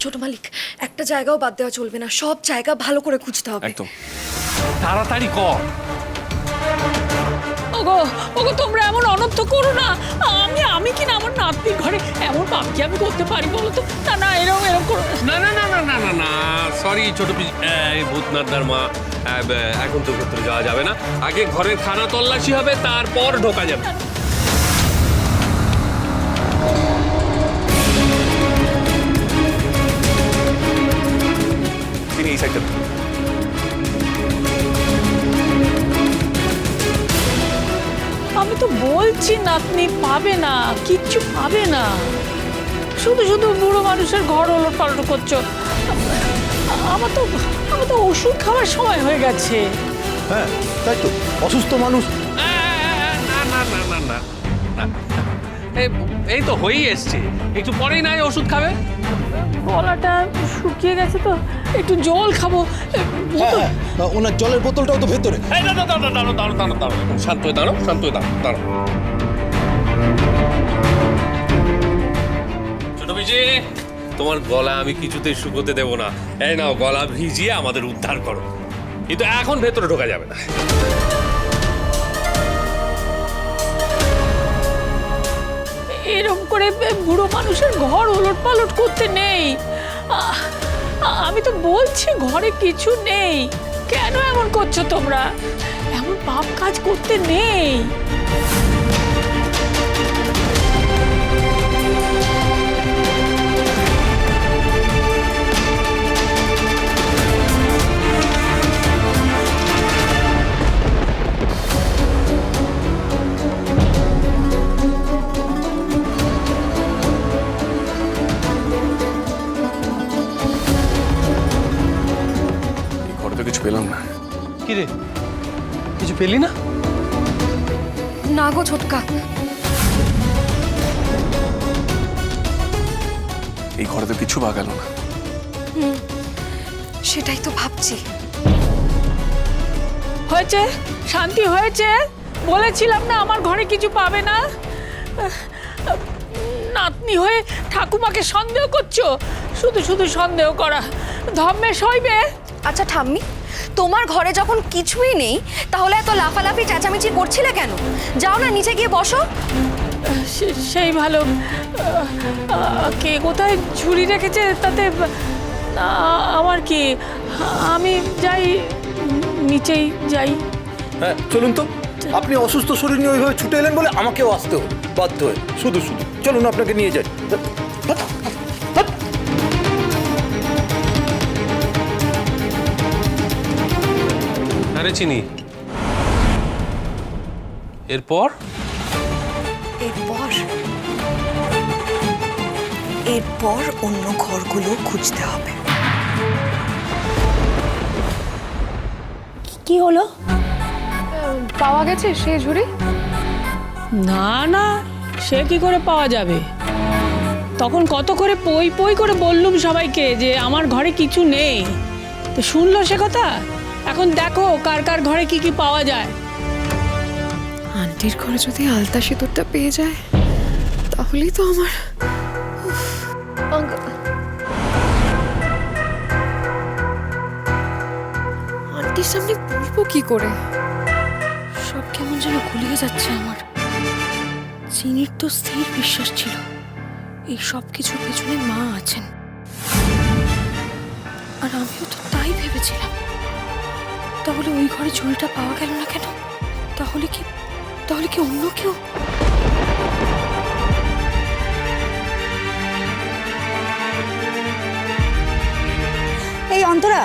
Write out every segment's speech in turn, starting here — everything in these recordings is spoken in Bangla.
ছোট মালিক, একটা জায়গাও বাদ দেওয়া চলবে না, সব জায়গা ভালো করে খুঁজতে হবে। একদম তাড়াতাড়ি কর। ওগো ওগো তোমরা এমন অনর্থ করো না। আমি কি না আমার নাতনির ঘরে এমন পাপ কি আমি করতে পারি বলো তো? না না এরকম করো না। না না না না না না না সরি ছোট ভূতনাথদার মা, এখন তো ভেতরে যাওয়া যাবে না। আগে ঘরের খানা তল্লাশি হবে, তারপর ঢোকা যাবে। তিনি এই সাইডটা আমি তো বলছি নাতনি পাবে না, কিচ্ছু পাবে না। শুধু শুধু বুড়ো মানুষের ঘর ওলট পালট করছো। আমার তো ওষুধ খাওয়ার সময় হয়ে গেছে। হ্যাঁ তাই তো, অসুস্থ মানুষ। না না না না না না, এই তো হয়েই এসছে, একটু পরেই না ওষুধ খাবে। গলাটা শুকিয়ে গেছে তো, একটু জল খাবো। হ্যাঁ, ওনার জলের বোতলটাও তো ভেতরে। শান্ত হয়ে দাঁড়ো, শান্ত হয়ে দাঁড়ো। ছোট বিজি, তোমার গলা আমি কিছুতেই শুকোতে দেবো না। এই নাও, গলা ভিজিয়ে আমাদের উদ্ধার করো, কিন্তু এখন ভেতরে ঢোকা যাবে না। এরকম করে বুড়ো মানুষের ঘর ওলট পালট করতে নেই। আমি তো বলছি ঘরে কিছু নেই, কেন এমন করছো তোমরা? এমন পাপ কাজ করতে নেই। ঘরে তো কিছু পেলাম না। কি রে, কিছু পেলি না? না গো ছোটকা, এই ঘরে তো কিছু পাওয়া গেল না। সেটাই তো ভাবছি। হয়েছে, শান্তি হয়েছে। বলেছিলাম না আমার ঘরে কিছু পাবে না। নাতনি হয়ে ঠাকুমাকে সন্দেহ করছো। শুধু শুধু সন্দেহ করা ধর্মে সইবে? আচ্ছা ঠাম্মি, তোমার ঘরে যখন কিছুই নেই তাহলে এত লাফালাফি চেঁচামেচি করছিলে কেন? যাও না নিচে গিয়ে বসো। সেই ভালো। কে কোথায় ঝুড়ি রেখেছে তাতে আমার কি? আমি যাই, নিচেই যাই। হ্যাঁ চলুন তো, আপনি অসুস্থ শরীর নিয়ে ওইভাবে ছুটে এলেন বলে আমাকেও আসতে হলো বাধ্য হয়ে। শুধু চলুন আপনাকে নিয়ে যাই। আরে চিনি, এরপর এরপর অন্য ঘরগুলো খুঁজতে হবে। কি হলো? পাওয়া গেছে সে ঝুড়ি? না না, সে কি করে পাওয়া যাবে? তখন কত করে পই পই করে বললুম সবাইকে যে আমার ঘরে কিছু নেই, তো শুনলো সে কথা? এখন দেখো কার কার ঘরে কি কি পাওয়া যায়। আন্টির ঘরে যদি আলতা সিঁদুরটা পেয়ে যায় তাহলেই তো আমার। আন্টির সামনে বলবো কি করে? সব কেমন যেন গুলিয়ে যাচ্ছে আমার। চিনির তো স্থির বিশ্বাস ছিল এই সব কিছুর পেছনে মা আছেন, আর আমিও তো তাই ভেবেছিলাম। তাহলে ওই ঘরে ঝুড়িটা পাওয়া গেল না কেন? তাহলে কি অন্য কেউ? এই অন্তরা,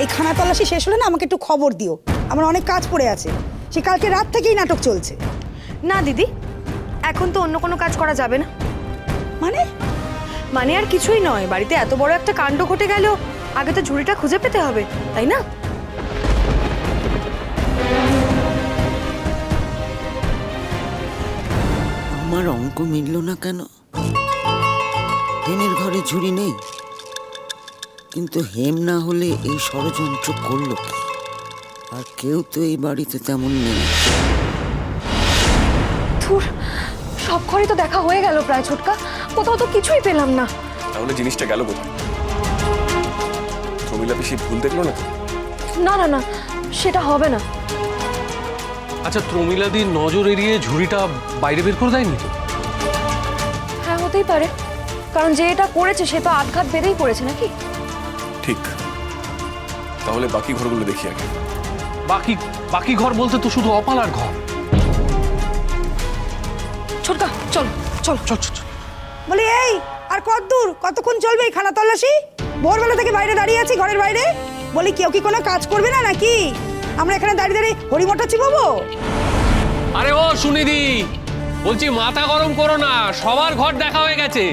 এই খানা তল্লাশি শেষ হলে না আমাকে একটু খবর দিও, আমার অনেক কাজ পড়ে আছে। সে কালকে রাত থেকেই নাটক চলছে। না দিদি, এখন তো অন্য কোনো কাজ করা যাবে না। মানে আর কিছুই নয়, বাড়িতে এত বড় একটা কাণ্ড ঘটে গেল, আগে তো ঝুড়িটা খুঁজে পেতে হবে, তাই না? আমার অঙ্ক মিলল না কেন? হেমের ঘরে ঝুড়ি নেই, কিন্তু হেম না হলে এই ষড়যন্ত্র করলো কি? আর কেউ তো এই বাড়িতে তেমন নেই। ধুর, সব ঘরে তো দেখা হয়ে গেল প্রায় ছোটকা, কোথাও তো কিছুই পেলাম না। তাহলে জিনিসটা গেল কোথায়? প্রমীলা পিসি ভুল দেখলো না তো? না না না, সেটা হবে না। আচ্ছা, প্রমীলাদির নজর এড়িয়ে ঝুড়িটা বাইরে বের করে দেয়নি তো? হ্যাঁ, হতেই পারে, কারণ যে এটা করেছে সে তো আটঘাট বেঁধেই পড়েছে নাকি। ঠিক, তাহলে বাকি ঘরগুলো দেখি আগে। বাকি বাকি ঘর বলতে তো শুধু অপালার ঘর। ছোটকা, চল চল চল চল চল। বলি এই, আর কতক্ষণ চলবে এই খানা তল্লাশি? ভোরবেলা থেকে বাইরে দাঁড়িয়ে আছি, ঘরের বাইরে। বলি কেউ কি কোনো কাজ করবে না নাকি? আমরা এখানে দাঁড়িয়ে দাঁড়িয়ে হরিমঠা চিবাবো? আরে ও সুনিধি, বলছি মাথা গরম করো না, সবার ঘর দেখা হয়ে গেছে,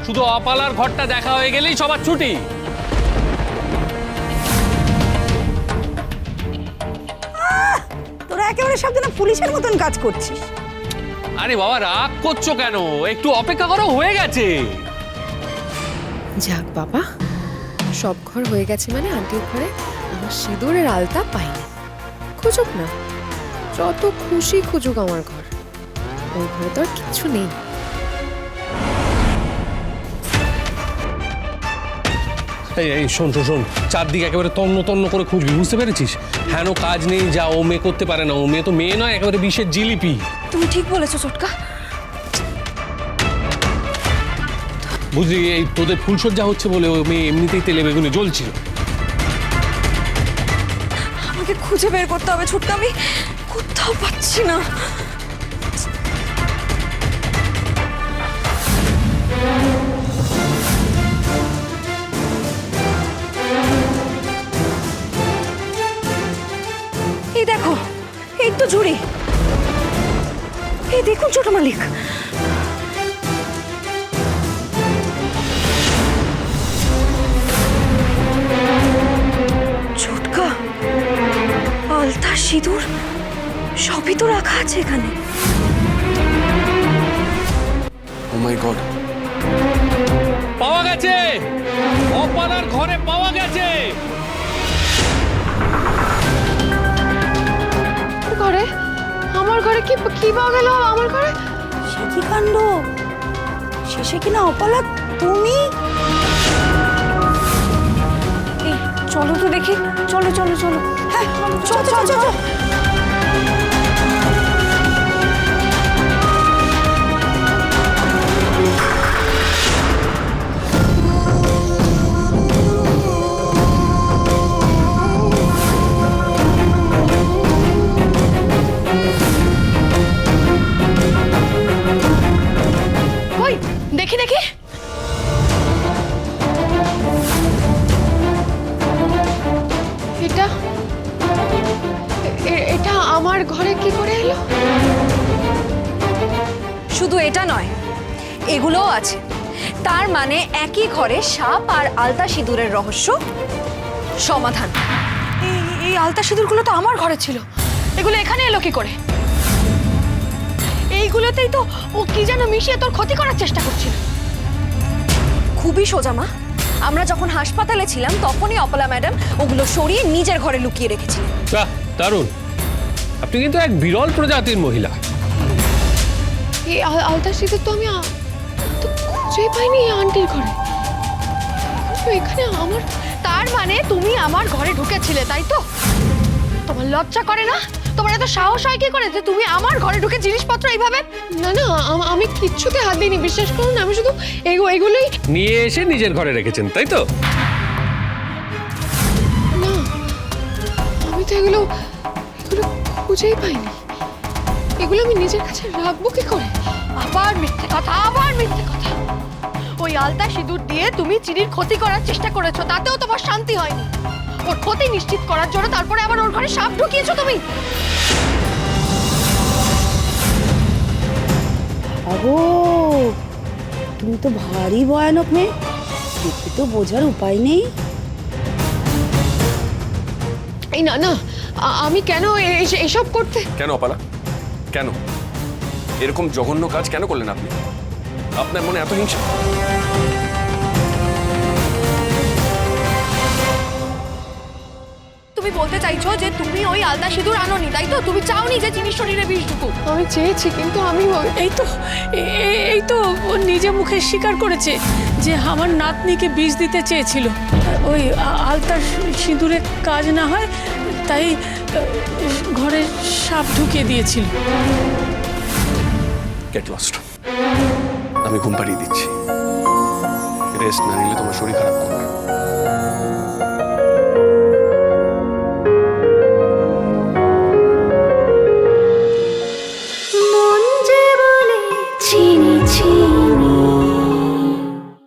শুধু অপালার ঘরটা দেখা হয়ে গেলেই সবার ছুটি। তোরা একেবারে সব যেন পুলিশের মতন কাজ করছিস। আরে বাবা, রাগ করছো কেন? একটু অপেক্ষা করো, হয়ে গেছে। যাক বাবা, সব ঘর হয়ে গেছে মানে আন্টির ঘরে আমার সিঁদুরের আলতা পাইনি। খুঁজুক না, যত খুশি খুঁজুক আমার ঘর, ওই ঘরে তো আর কিচ্ছু নেই। এই এই শোন শোন শোন, চারদিকে একেবারে তন্ন তন্ন করে খুঁজবি, বুঝতে পেরেছিস? হ্যাঁ, কাজ নেই, যা ও মেয়ে করতে পারে না, ও মেয়ে তো মেয়ে নয়, একেবারে বিষের জিলিপি। তুমি ঠিক বলেছো ছোটকা। বুঝলি, এই তোদের ফুলসজ্জা হচ্ছে বলে ও মেয়ে এমনিতেই তেলে বেগুনে জ্বলছিল। আমাকে খুঁজে বের করতে হবে ছোটকা, আমি কোথাও পাচ্ছি না। এই দেখো, এই তো ঝুড়ি। এই দেখুন ছোট মালিক, ছোটকা, আলতা, সিঁদুর সবই তো রাখা আছে এখানে। ও মাই গড, পাওয়া গেছে, অপালার ঘরে পাওয়া গেছে। ঘরে, আমার ঘরে কি কি পাওয়া গেল? আমার ঘরে সে কি কাণ্ড! শেষে কিনা অপালা তুমি! এই চলো তো দেখি, চলো চলো চলো। হ্যাঁ, চল চল চল চল। ওই দেখি দেখি, এটা এটা আমার ঘরে কি করে এলো? শুধু এটা নয়, এগুলোও আছে। তার মানে একই ঘরে সাপ আর আলতা সিঁদুরের রহস্য সমাধান। এই আলতা সিঁদুরগুলো তো আমার ঘরে ছিল, এগুলো এখানে এলো কি করে? এইগুলোতেই তো ও কি যেন মিশিয়ে তোর ক্ষতি করার চেষ্টা করছিল। খুবই সোজা মা, আমরা যখন হাসপাতালে ছিলাম তখনই অপলা ম্যাডাম ওগুলো সরিয়ে নিজের ঘরে লুকিয়ে রেখেছিলেন। বাহ, দারুণ! আপনি কিন্তু এক বিরল প্রজাতির মহিলা। এই আলতা সিঁদুর তো আমি তো খুঁজেই পাইনি এই আন্টির ঘরে। তো এখানে আমার, তার মানে তুমি আমার ঘরে ঢুকেছিলে, তাই তো? তোমার লজ্জা করে না? তোমার এত সাহস হয় কি করে যে তুমি আমার ঘরে ঢুকে জিনিসপত্র এইভাবে? না না, আমি কিচ্ছুতে হাত দিইনি, বিশ্বাস করুন। আমি শুধু এগুলোই, নিয়ে এসে নিজের ঘরে রেখেছেন, তাই তো? না আমি তো এগুলো খুঁজেই পাইনি। এগুলো আমি নিজের কাছে রাখবো কি করে? আবার মিথ্যে কথা, আবার মিথ্যে কথা। ওই আলতা সিঁদুর দিয়ে তুমি চিনির ক্ষতি করার চেষ্টা করেছো, তাতেও তোমার শান্তি হয়নি। ওর ক্ষতি নিশ্চিত করার জন্য তারপরে আবার ওর ঘরে সাপ ঢুকিয়েছো তুমি। আগো, তুমি তো ভারী ভয়ানক মেয়ে, দেখে তো বোঝার উপায় নেই। এই না না, আমি কেন এসব করতে? কেন অপালা, কেন এরকম জঘন্য কাজ কেন করলেন আপনি? আপনার মনে এত হিংসা? তুমি বলতে চাইছো যে তুমি ওই আলতা সিঁদুর আনোনি, তাই তো? তুমি চাওনি যে চিনির শরীরে বিষ ঢুকুক। আমি চেয়েছি, কিন্তু আমি এই তো ও নিজে মুখে স্বীকার করেছে যে আমার নাতনিকে বিষ দিতে চেয়েছিল। ওই আলতার সিঁদুরে কাজ না হয় তাই ঘরে সাপ ঢুকিয়ে দিয়েছিল। Get lost. আমি ঘুম পাড়িয়ে দিচ্ছি, রেস্ট না নিলে তোমার শরীর খারাপ করবে।